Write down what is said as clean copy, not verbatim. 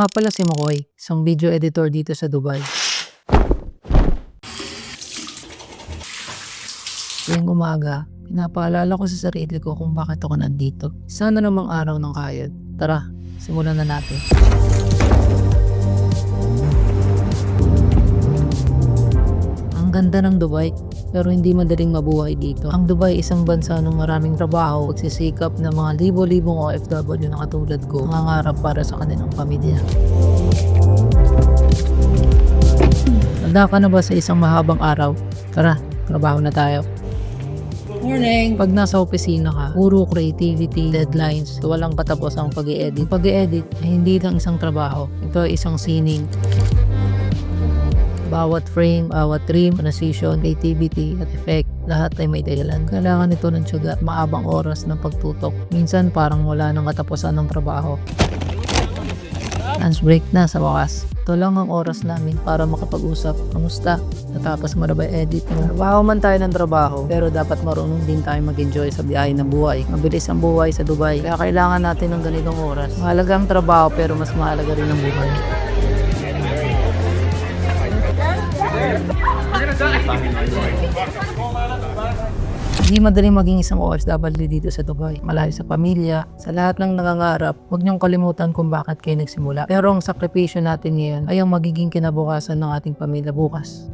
nga pala si Makoy, isang video editor dito sa Dubai. Tuwing umaga, pinapaalala ko sa sarili ko kung bakit ako nandito. Sana namang araw ng kayod. Tara, simulan na natin. Ang ganda ng Dubai, pero hindi madaling mabuhay dito. Ang Dubai isang bansa ng maraming trabaho, pagsisikap ng mga libo-libong OFW na katulad ko, nangangarap para sa kanilang pamilya. Handa ka na ba sa isang mahabang araw? Tara, trabaho na tayo. Morning! Pag nasa opisina ka, puro creativity, deadlines, walang katapos ang pag-i-edit. Pag-i-edit ay hindi lang isang trabaho. Ito ay isang sining. Bawat frame, bawat trim, transition, creativity, at effect, lahat ay may dahilan. Kailangan nito ng tiyaga at maabang oras ng pagtutok. Minsan parang wala nang katapusan ng trabaho. Lunch break na sa wakas. Ito lang ang oras namin para makapag-usap. Kamusta? Natapos mo na ba edit mo? Trabaho man tayo ng trabaho, pero dapat marunong din tayo mag-enjoy sa biyahe ng buhay. Mabilis ang buhay sa Dubai, kaya kailangan natin ng ganitong oras. Mahalaga ang trabaho, pero mas mahalaga rin ang buhay. Hindi madaling maging isang OFW dito sa Dubai. Malayo sa pamilya, sa lahat ng nangangarap, huwag niyong kalimutan kung bakit kayo nagsimula. Pero ang sakripisyo natin ngayon ay ang magiging kinabukasan ng ating pamilya bukas.